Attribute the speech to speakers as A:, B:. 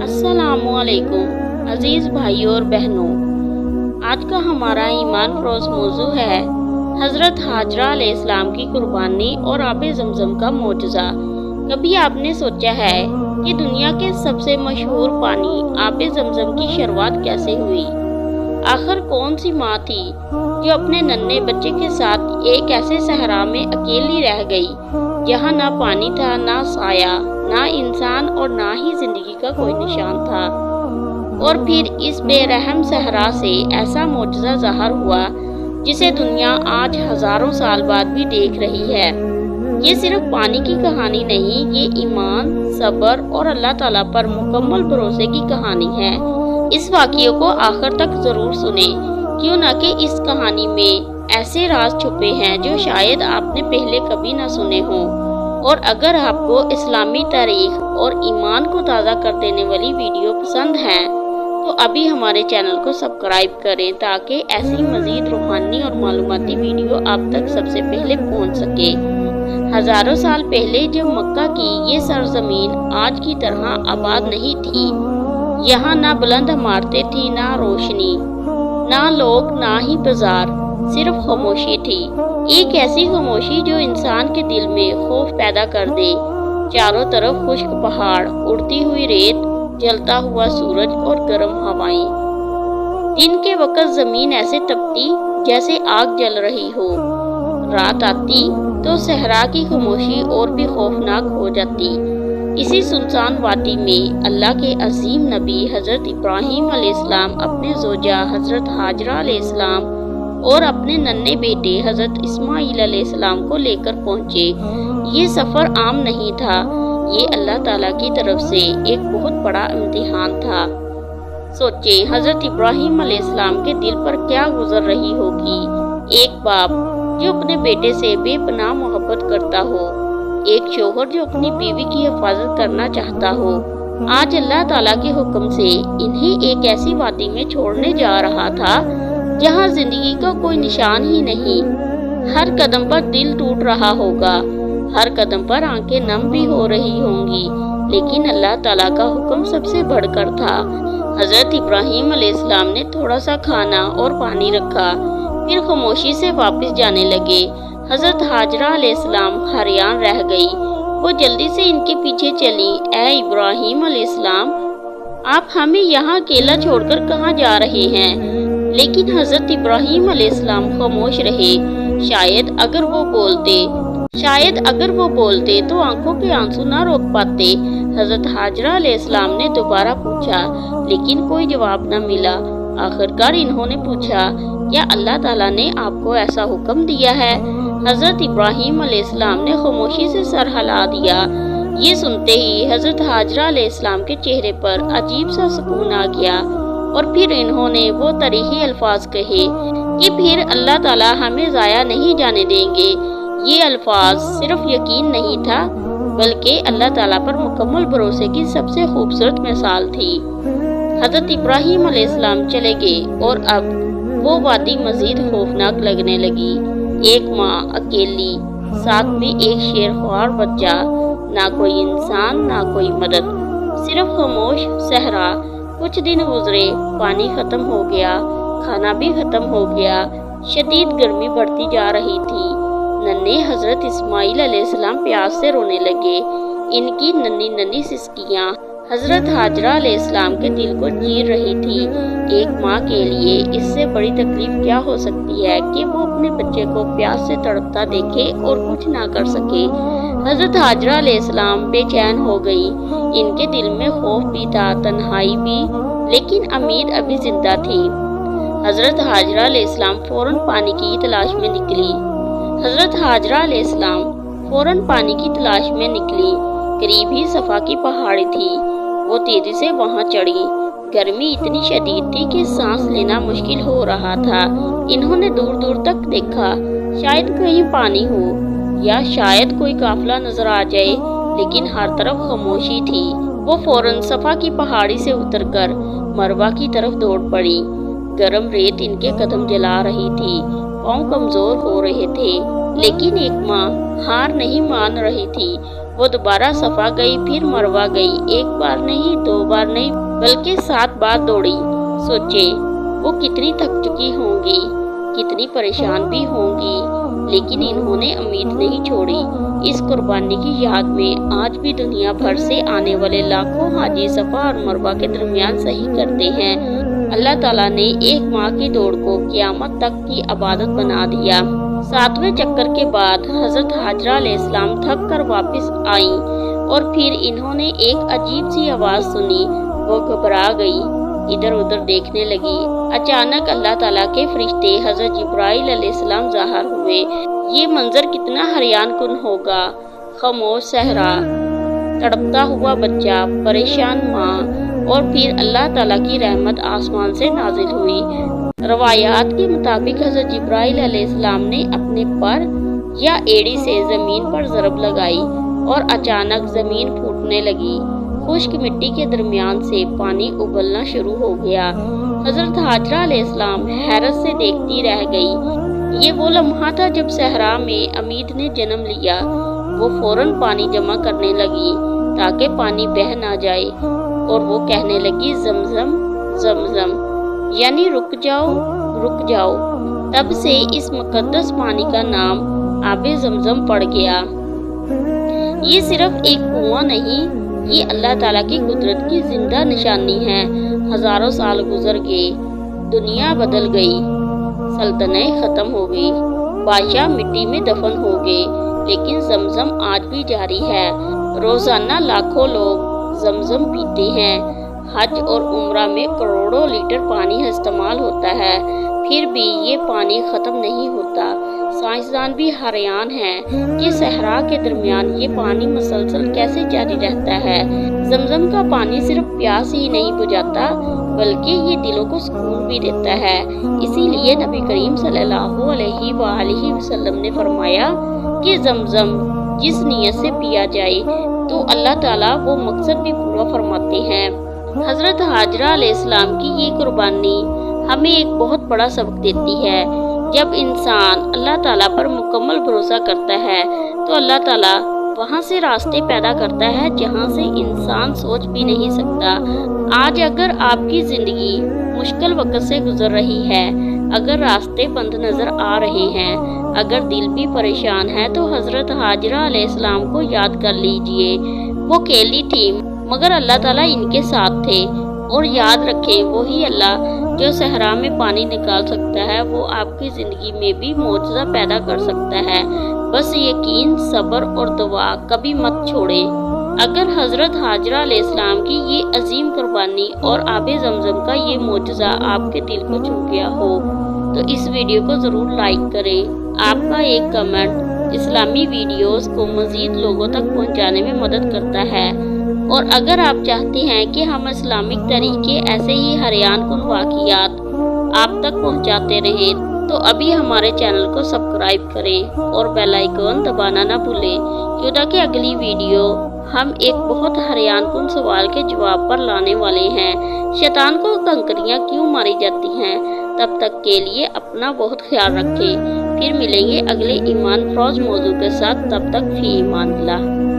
A: अस्सलाम वालेकुम अजीज़ भाइयों और बहनों, आज का हमारा ईमान फरोज़ मौजू है हज़रत हाजरा अलैहिस्सलाम की कुर्बानी और आबे ज़मज़म का मोजज़ा। कभी आपने सोचा है कि दुनिया के सबसे मशहूर पानी आबे ज़मज़म की शुरुआत कैसे हुई? आखिर कौन सी माँ थी जो अपने नन्हे बच्चे के साथ एक ऐसे सहरा में अकेली रह गई जहाँ ना पानी था, ना साया, ना इंसान और ना ही जिंदगी का कोई निशान था। और फिर इस बेरहम सहरा से ऐसा मोजज़ा ज़ाहिर हुआ जिसे दुनिया आज हजारों साल बाद भी देख रही है। ये सिर्फ पानी की कहानी नहीं, ये ईमान, सब्र और अल्लाह ताला पर मुकम्मल भरोसे की कहानी है। इस वाक़िये को आखिर तक ज़रूर सुने, क्यों ना कि इस कहानी में ऐसे राज छुपे हैं जो शायद आपने पहले कभी ना सुने हों। और अगर आपको इस्लामी तारीख और ईमान को ताज़ा कर देने वाली वीडियो पसंद है तो अभी हमारे चैनल को सब्सक्राइब करें ताकि ऐसी मज़ीद रूहानी और मालूमाती वीडियो आप तक सबसे पहले पहुंच सके। हज़ारों साल पहले जब मक्का की ये सरजमीन आज की तरह आबाद नहीं थी, यहाँ ना बुलंद इमारतें थी, ना रोशनी, ना लोग, ना ही बाजार, सिर्फ खामोशी थी। एक ऐसी खामोशी जो इंसान के दिल में खौफ पैदा कर दे। चारों तरफ खुश्क पहाड़, उड़ती हुई रेत, जलता हुआ सूरज और गर्म हवाएं। दिन के वक्त जमीन ऐसे तपती जैसे आग जल रही हो। रात आती तो सहरा की खामोशी और भी खौफनाक हो जाती। इसी सुनसान वादी में अल्लाह के अजीम नबी हज़रत इब्राहीम अलैहिस्सलाम अपने ज़ोजा हज़रत हाजरा अलैहिस्सलाम और अपने नन्हे बेटे हज़रत इस्माईल अलैहिस्सलाम को लेकर पहुँचे। ये सफ़र आम नहीं था, ये अल्लाह ताला की तरफ से एक बहुत बड़ा इम्तिहान था। सोचे हज़रत इब्राहीम अलैहिस्सलाम के दिल पर क्या गुजर रही होगी। एक बाप जो अपने बेटे से बेपनाह मोहब्बत करता हो, एक शोहर जो अपनी बीवी की हिफाजत करना चाहता हो, आज अल्लाह ताला के हुक्म से इन्हें एक ऐसी वादी में छोड़ने जा रहा था जहाँ जिंदगी का कोई निशान ही नहीं। हर कदम पर दिल टूट रहा होगा, हर कदम पर आंखें नम भी हो रही होंगी, लेकिन अल्लाह ताला का हुक्म सबसे बढ़कर था। हज़रत इब्राहीम अलैहिस्सलाम ने थोड़ा सा खाना और पानी रखा, फिर खामोशी से वापस जाने लगे। हज़रत हाजरा अलैहिस्सलाम हैरान रह गई। वो जल्दी से इनके पीछे चली। ए इब्राहीम अलैहिस्सलाम, आप हमें यहाँ अकेला छोड़कर कहाँ जा रहे हैं? लेकिन हज़रत इब्राहीम अलैहिस्सलाम खामोश रहे। शायद अगर वो बोलते तो आंखों के आंसू ना रोक पाते। हज़रत हाजरा अलैहिस्सलाम ने दोबारा पूछा, लेकिन कोई जवाब न मिला। आखिरकार इन्होंने पूछा, क्या अल्लाह ताला ने आपको ऐसा हुक्म दिया है? हज़रत इब्राहीम अलैहिस्सलाम ने खामोशी से सर हिला दिया। ये सुनते ही हज़रत हाजरा अलैहिस्सलाम के चेहरे पर अजीब सा सुकून आ गया और फिर इन्होंने वो तरीही अल्फाज कहे कि फिर अल्लाह ताला हमें ज़ाया नहीं जाने देंगे। ये अल्फाज सिर्फ यकीन नहीं था, बल्कि अल्लाह ताला पर मुकम्मल भरोसे की सबसे खूबसूरत मिसाल थी। हज़रत इब्राहीम अलैहिस्सलाम चले गए और अब वो वादी मज़ीद खौफनाक लगने लगी। एक माँ अकेली, साथ में एक शेरख्वार बच्चा, ना कोई इंसान, ना कोई मदद, सिर्फ खामोश सहरा। कुछ दिन गुजरे, पानी खत्म हो गया, खाना भी खत्म हो गया, शदीद गर्मी बढ़ती जा रही थी। नन्हे हज़रत इस्माईल अलैहिस्सलाम प्यास से रोने लगे। इनकी नन्ही नन्ही सिसकियाँ हज़रत हाजरा अलैहिस्सलाम के दिल को चीर रही थी। एक माँ के लिए इससे बड़ी तकलीफ क्या हो सकती है कि वो अपने बच्चे को प्यास से तड़पता देखे और कुछ ना कर सके। हज़रत हाजरा अलैहिस्सलाम बेचैन हो गई। इनके दिल में खौफ भी था, तन्हाई भी, लेकिन उम्मीद अभी जिंदा थी। हज़रत हाजरा अलैहिस्सलाम फौरन पानी की तलाश में निकली। करीब ही सफ़ा की पहाड़ी थी। वो तेजी से वहां चढ़ी। गर्मी इतनी शदीद थी कि सांस लेना मुश्किल हो रहा था। इन्होंने दूर दूर तक देखा, शायद कहीं पानी हो या शायद कोई काफिला नजर आ जाए, लेकिन हर तरफ खामोशी थी। वो फौरन सफ़ा की पहाड़ी से उतरकर मरवा की तरफ दौड़ पड़ी। गर्म रेत इनके कदम जला रही थी, पाँव कमजोर हो रहे थे, लेकिन एक माँ हार नहीं मान रही थी। वो दोबारा सफा गई, फिर मरवा गई। एक बार नहीं, 2 बार नहीं, बल्कि 7 बार दौड़ी। सोचे वो कितनी थक चुकी होंगी, कितनी परेशान भी होंगी, लेकिन इन्होंने उम्मीद नहीं छोड़ी। इस कुर्बानी की याद में आज भी दुनिया भर से आने वाले लाखों हाजी सफा और मरवा के दरमियान सही करते हैं। अल्लाह ताला ने एक माह की दौड़ को क़यामत तक की इबादत बना दिया। 7वें चक्कर के बाद हजरत हाजरा अलैहिस्सलाम थक कर वापस आईं और फिर इन्होंने एक अजीब सी आवाज़ सुनी। वो घबरा गई, इधर उधर देखने लगी। अचानक अल्लाह ताला के फरिश्ते हजरत जिब्राइल अलैहिस्सलाम ज़ाहिर हुए। ये मंजर कितना हैरान कुन होगा। खामोश सहरा, तड़पता हुआ बच्चा, परेशान माँ, और फिर अल्लाह ताला की रहमत आसमान से नाजिल हुई। रवायात के मुताबिक हजरत जिब्राइल अलैहिस्सलाम ने अपने पर या एड़ी से ज़मीन पर ज़रब लगाई और अचानक ज़मीन फूटने लगी। खुश्क मिट्टी के दरमियान से पानी उबलना शुरू हो गया। हजरत हाजरा अलैहिस्सलाम हैरत से देखती रह गई। ये वो लम्हा था जब सहरा में अमीद ने जन्म लिया। वो फौरन पानी जमा करने लगी ताकि पानी बह ना जाए और वो कहने लगी ज़मज़म ज़मज़म, यानी रुक जाओ रुक जाओ। तब से इस मुकद्दस पानी का नाम आबे ज़मज़म पड़ गया। ये सिर्फ एक कुआं नहीं, ये अल्लाह ताला की कुदरत की जिंदा निशानी है। हजारों साल गुजर गए, दुनिया बदल गई, सल्तनतें खत्म हो गई, बादशाह मिट्टी में दफन हो गए, लेकिन ज़मज़म आज भी जारी है। रोजाना लाखों लोग ज़मज़म पीते हैं। हज और उम्रा में करोड़ों लीटर पानी इस्तेमाल होता है, फिर भी ये पानी ख़त्म नहीं होता। साइंसदान भी हैरान हैं कि सहरा के दरमियान ये पानी मुसलसल कैसे जारी रहता है। ज़मज़म का पानी सिर्फ प्यास ही नहीं बुझाता, बल्कि ये दिलों को सुकून भी देता है। इसीलिए नबी करीम सल्लल्लाहु अलैहि वसल्लम ने फरमाया कि ज़मज़म जिस नीयत से पिया जाए तो अल्लाह ताला वो मकसद भी पूरा फरमाते हैं। हज़रत हाजरा अलैहिस्सलाम की ये कुर्बानी हमें एक बहुत बड़ा सबक देती है। जब इंसान अल्लाह ताला पर मुकम्मल भरोसा करता है तो अल्लाह ताला वहाँ से रास्ते पैदा करता है जहाँ से इंसान सोच भी नहीं सकता। आज अगर आपकी ज़िंदगी मुश्किल वक्त से गुजर रही है, अगर रास्ते बंद नज़र आ रहे हैं, अगर दिल भी परेशान है, तो हज़रत हाजरा अलैहिस्सलाम को याद कर लीजिए। वो अकेली थी मगर अल्लाह ताला इनके साथ थे। और याद रखें, वही अल्लाह जो सहरा में पानी निकाल सकता है, वो आपकी ज़िंदगी में भी मौजज़ा पैदा कर सकता है। बस यकीन, सब्र और दुआ कभी मत छोड़े। अगर हज़रत हाजरा अलैहिस्सलाम की ये अजीम कुर्बानी और आबे ज़मज़म का ये मौजज़ा आपके दिल को छू गया हो तो इस वीडियो को ज़रूर लाइक करें। आपका एक कमेंट इस्लामी वीडियोस को मज़ीद लोगों तक पहुंचाने में मदद करता है। और अगर आप चाहते हैं कि हम इस्लामिक तरीके ऐसे ही हैरान कुन वाक़ियात आप तक पहुंचाते रहें, तो अभी हमारे चैनल को सब्सक्राइब करें और बेल आइकन दबाना ना भूलें, क्योंकि अगली वीडियो हम एक बहुत हैरान कुन सवाल के जवाब पर लाने वाले हैं। शैतान को कंकरियां क्यों मारी जाती हैं? तब तक के लिए अपना बहुत ख्याल रखें। फिर मिलेंगे अगले ईमान फरोज मौजू के साथ। तब तक फी ईमान अल्लाह।